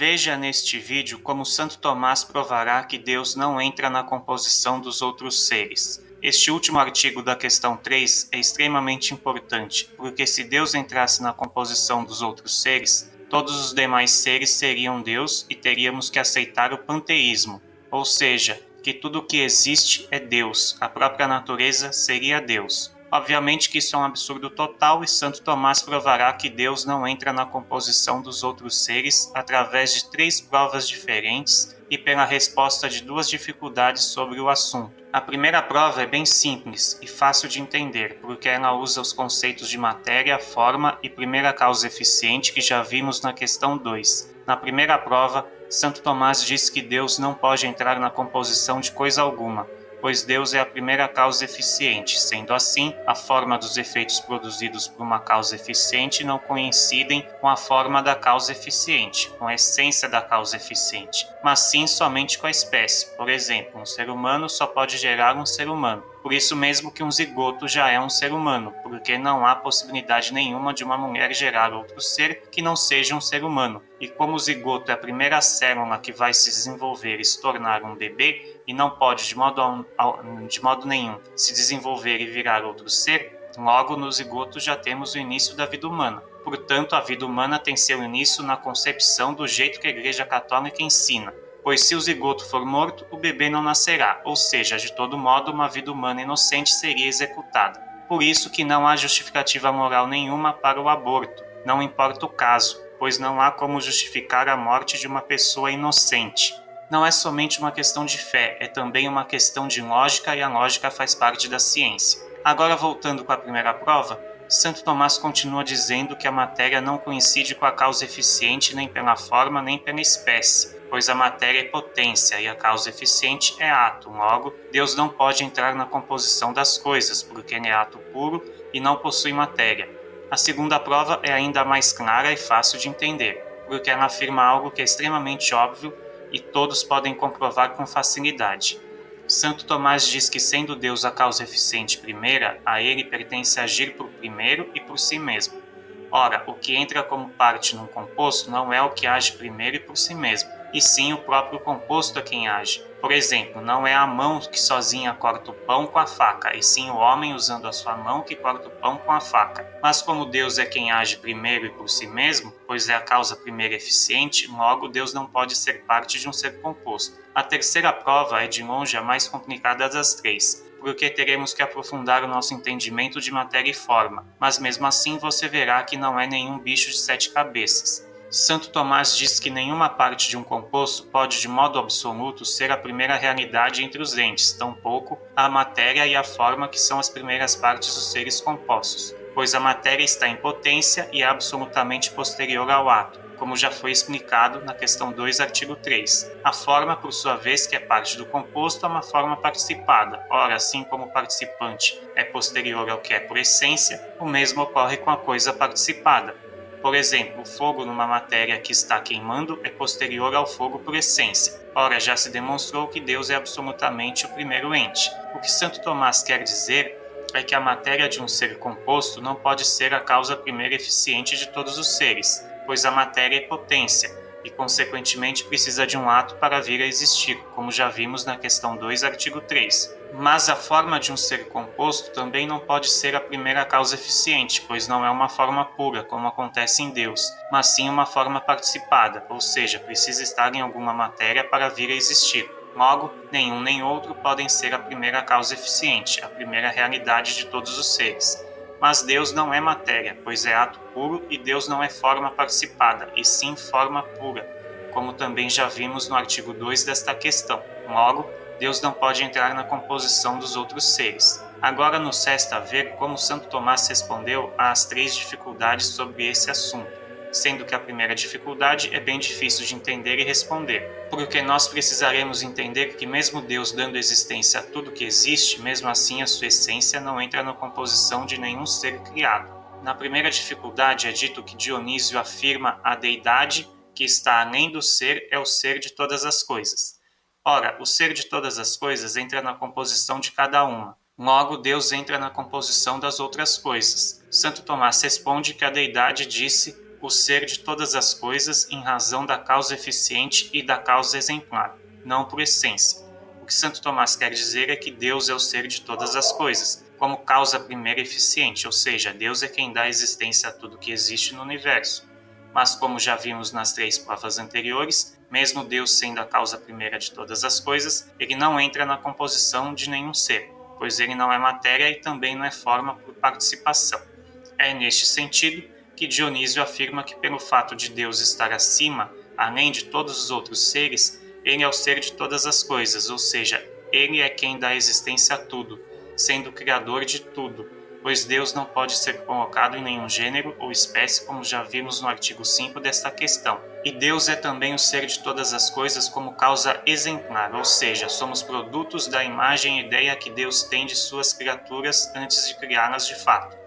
Veja neste vídeo como Santo Tomás provará que Deus não entra na composição dos outros seres. Este último artigo da questão 3 é extremamente importante, porque se Deus entrasse na composição dos outros seres, todos os demais seres seriam Deus e teríamos que aceitar o panteísmo, ou seja, que tudo o que existe é Deus, a própria natureza seria Deus. Obviamente que isso é um absurdo total e Santo Tomás provará que Deus não entra na composição dos outros seres através de 3 provas diferentes e pela resposta de 2 dificuldades sobre o assunto. A primeira prova é bem simples e fácil de entender, porque ela usa os conceitos de matéria, forma e primeira causa eficiente que já vimos na questão 2. Na primeira prova, Santo Tomás diz que Deus não pode entrar na composição de coisa alguma, pois Deus é a primeira causa eficiente. Sendo assim, a forma dos efeitos produzidos por uma causa eficiente não coincidem com a forma da causa eficiente, com a essência da causa eficiente, mas sim somente com a espécie. Por exemplo, um ser humano só pode gerar um ser humano. Por isso mesmo que um zigoto já é um ser humano, porque não há possibilidade nenhuma de uma mulher gerar outro ser que não seja um ser humano. E como o zigoto é a primeira célula que vai se desenvolver e se tornar um bebê, e não pode de modo nenhum se desenvolver e virar outro ser, logo no zigoto já temos o início da vida humana. Portanto, a vida humana tem seu início na concepção do jeito que a Igreja Católica ensina, pois se o zigoto for morto, o bebê não nascerá, ou seja, de todo modo uma vida humana inocente seria executada. Por isso que não há justificativa moral nenhuma para o aborto, não importa o caso, pois não há como justificar a morte de uma pessoa inocente. Não é somente uma questão de fé, é também uma questão de lógica e a lógica faz parte da ciência. Agora, voltando com a primeira prova, Santo Tomás continua dizendo que a matéria não coincide com a causa eficiente nem pela forma nem pela espécie, pois a matéria é potência e a causa eficiente é ato. Logo, Deus não pode entrar na composição das coisas, porque ele é ato puro e não possui matéria. A segunda prova é ainda mais clara e fácil de entender, porque ela afirma algo que é extremamente óbvio e todos podem comprovar com facilidade. Santo Tomás diz que, sendo Deus a causa eficiente primeira, a ele pertence agir por primeiro e por si mesmo. Ora, o que entra como parte num composto não é o que age primeiro e por si mesmo, e sim o próprio composto a quem age. Por exemplo, não é a mão que sozinha corta o pão com a faca, e sim o homem usando a sua mão que corta o pão com a faca. Mas como Deus é quem age primeiro e por si mesmo, pois é a causa primeira eficiente, logo Deus não pode ser parte de um ser composto. A terceira prova é de longe a mais complicada das 3, porque teremos que aprofundar o nosso entendimento de matéria e forma, mas mesmo assim você verá que não é nenhum bicho de 7 cabeças. Santo Tomás diz que nenhuma parte de um composto pode de modo absoluto ser a primeira realidade entre os entes, tampouco a matéria e a forma que são as primeiras partes dos seres compostos, pois a matéria está em potência e é absolutamente posterior ao ato, como já foi explicado na questão 2, artigo 3. A forma, por sua vez, que é parte do composto, é uma forma participada. Ora, assim como o participante é posterior ao que é por essência, o mesmo ocorre com a coisa participada. Por exemplo, o fogo numa matéria que está queimando é posterior ao fogo por essência. Ora, já se demonstrou que Deus é absolutamente o primeiro ente. O que Santo Tomás quer dizer é que a matéria de um ser composto não pode ser a causa primeira eficiente de todos os seres, pois a matéria é potência e, consequentemente, precisa de um ato para vir a existir, como já vimos na questão 2, artigo 3. Mas a forma de um ser composto também não pode ser a primeira causa eficiente, pois não é uma forma pura, como acontece em Deus, mas sim uma forma participada, ou seja, precisa estar em alguma matéria para vir a existir. Logo, nenhum nem outro podem ser a primeira causa eficiente, a primeira realidade de todos os seres. Mas Deus não é matéria, pois é ato puro, e Deus não é forma participada, e sim forma pura, como também já vimos no artigo 2 desta questão. Logo, Deus não pode entrar na composição dos outros seres. Agora nos resta ver como Santo Tomás respondeu às 3 dificuldades sobre esse assunto, sendo que a primeira dificuldade é bem difícil de entender e responder, porque nós precisaremos entender que mesmo Deus dando existência a tudo que existe, mesmo assim a sua essência não entra na composição de nenhum ser criado. Na primeira dificuldade é dito que Dionísio afirma a deidade que está além do ser é o ser de todas as coisas. Ora, o ser de todas as coisas entra na composição de cada uma. Logo, Deus entra na composição das outras coisas. Santo Tomás responde que a deidade disse o ser de todas as coisas em razão da causa eficiente e da causa exemplar, não por essência. O que Santo Tomás quer dizer é que Deus é o ser de todas as coisas, como causa primeira eficiente, ou seja, Deus é quem dá existência a tudo que existe no universo. Mas como já vimos nas 3 provas anteriores, mesmo Deus sendo a causa primeira de todas as coisas, ele não entra na composição de nenhum ser, pois ele não é matéria e também não é forma por participação. É neste sentido que Dionísio afirma que pelo fato de Deus estar acima, além de todos os outros seres, ele é o ser de todas as coisas, ou seja, ele é quem dá existência a tudo, sendo o criador de tudo, pois Deus não pode ser colocado em nenhum gênero ou espécie, como já vimos no artigo 5 desta questão. E Deus é também o ser de todas as coisas como causa exemplar, ou seja, somos produtos da imagem e ideia que Deus tem de suas criaturas antes de criá-las de fato.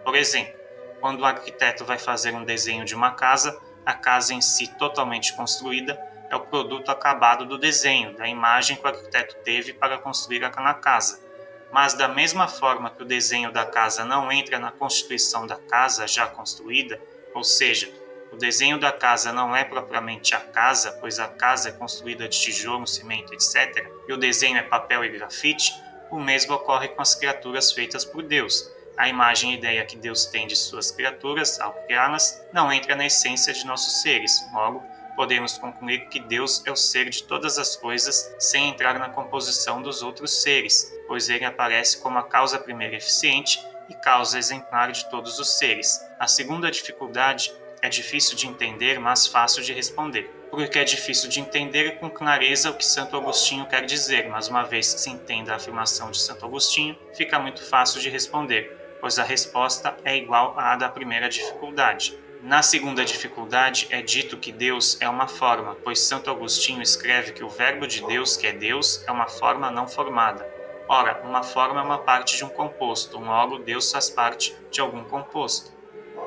Por exemplo, quando o arquiteto vai fazer um desenho de uma casa, a casa em si totalmente construída é o produto acabado do desenho, da imagem que o arquiteto teve para construir aquela casa. Mas da mesma forma que o desenho da casa não entra na constituição da casa já construída, ou seja, o desenho da casa não é propriamente a casa, pois a casa é construída de tijolo, cimento, etc., e o desenho é papel e grafite, o mesmo ocorre com as criaturas feitas por Deus. A imagem e ideia que Deus tem de suas criaturas, ao criá-las, não entra na essência de nossos seres. Logo, podemos concluir que Deus é o ser de todas as coisas sem entrar na composição dos outros seres, pois ele aparece como a causa primeira eficiente e causa exemplar de todos os seres. A segunda dificuldade é difícil de entender, mas fácil de responder. Porque é difícil de entender com clareza o que Santo Agostinho quer dizer, mas uma vez que se entenda a afirmação de Santo Agostinho, fica muito fácil de responder, pois a resposta é igual à da primeira dificuldade. Na segunda dificuldade é dito que Deus é uma forma, pois Santo Agostinho escreve que o Verbo de Deus, que é Deus, é uma forma não formada. Ora, uma forma é uma parte de um composto, logo Deus faz parte de algum composto.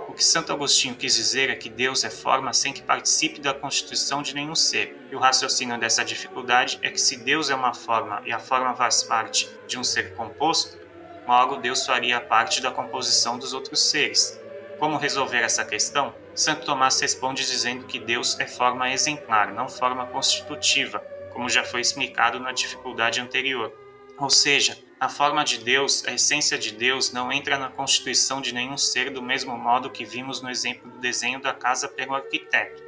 O que Santo Agostinho quis dizer é que Deus é forma sem que participe da constituição de nenhum ser. E o raciocínio dessa dificuldade é que se Deus é uma forma e a forma faz parte de um ser composto, logo Deus faria parte da composição dos outros seres. Como resolver essa questão? Santo Tomás responde dizendo que Deus é forma exemplar, não forma constitutiva, como já foi explicado na dificuldade anterior. Ou seja, a forma de Deus, a essência de Deus, não entra na constituição de nenhum ser do mesmo modo que vimos no exemplo do desenho da casa pelo arquiteto.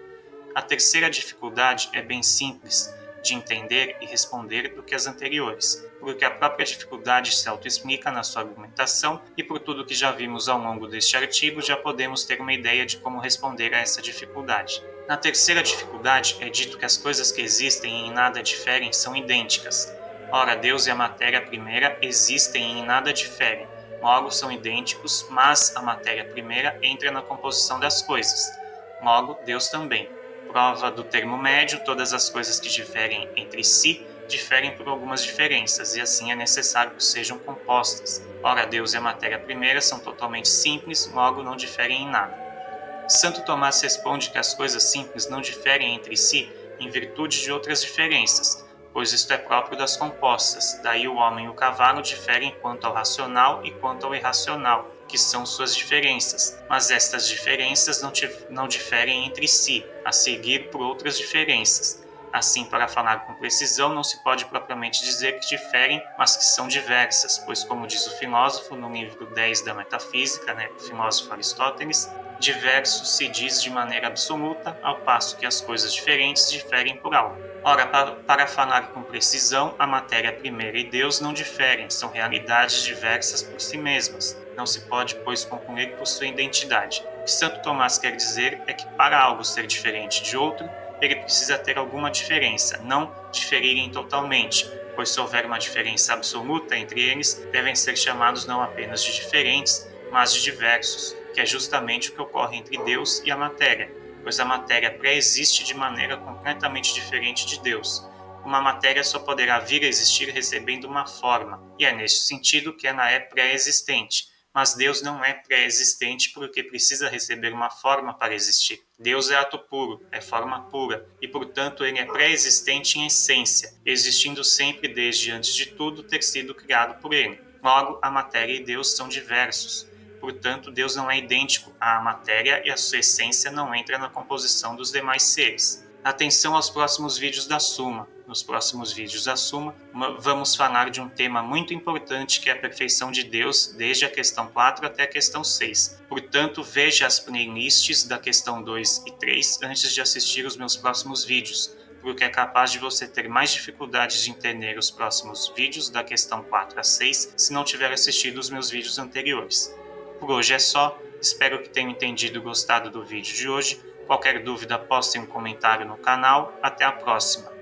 A terceira dificuldade é bem simples de entender e responder do que as anteriores, porque a própria dificuldade se autoexplica na sua argumentação e por tudo que já vimos ao longo deste artigo já podemos ter uma ideia de como responder a essa dificuldade. Na terceira dificuldade é dito que as coisas que existem e em nada diferem são idênticas. Ora, Deus e a matéria primeira existem e em nada diferem, logo são idênticos, mas a matéria primeira entra na composição das coisas, logo Deus também. Prova do termo médio, todas as coisas que diferem entre si diferem por algumas diferenças, e assim é necessário que sejam compostas. Ora, Deus e a matéria primeira são totalmente simples, logo não diferem em nada. Santo Tomás responde que as coisas simples não diferem entre si em virtude de outras diferenças, pois isto é próprio das compostas. Daí o homem e o cavalo diferem quanto ao racional e quanto ao irracional, que são suas diferenças, mas estas diferenças não diferem entre si, a seguir por outras diferenças. Assim, para falar com precisão, não se pode propriamente dizer que diferem, mas que são diversas, pois, como diz o filósofo no livro 10 da Metafísica, o filósofo Aristóteles, diverso se diz de maneira absoluta, ao passo que as coisas diferentes diferem por algo. Ora, para falar com precisão, a matéria primeira e Deus não diferem, são realidades diversas por si mesmas. Não se pode, pois, concluir por sua identidade. O que Santo Tomás quer dizer é que para algo ser diferente de outro, ele precisa ter alguma diferença, não diferirem totalmente, pois se houver uma diferença absoluta entre eles, devem ser chamados não apenas de diferentes, mas de diversos, que é justamente o que ocorre entre Deus e a matéria, pois a matéria pré-existe de maneira completamente diferente de Deus. Uma matéria só poderá vir a existir recebendo uma forma, e é neste sentido que ela é pré-existente. Mas Deus não é pré-existente porque precisa receber uma forma para existir. Deus é ato puro, é forma pura, e portanto ele é pré-existente em essência, existindo sempre desde antes de tudo ter sido criado por ele. Logo, a matéria e Deus são diversos. Portanto, Deus não é idêntico à matéria e a sua essência não entra na composição dos demais seres. Atenção aos próximos vídeos da Suma. Nos próximos vídeos da Suma, vamos falar de um tema muito importante que é a perfeição de Deus, desde a questão 4 até a questão 6. Portanto, veja as playlists da questão 2 e 3 antes de assistir os meus próximos vídeos, porque é capaz de você ter mais dificuldades de entender os próximos vídeos da questão 4 a 6 se não tiver assistido os meus vídeos anteriores. Por hoje é só, espero que tenham entendido e gostado do vídeo de hoje. Qualquer dúvida, postem um comentário no canal. Até a próxima!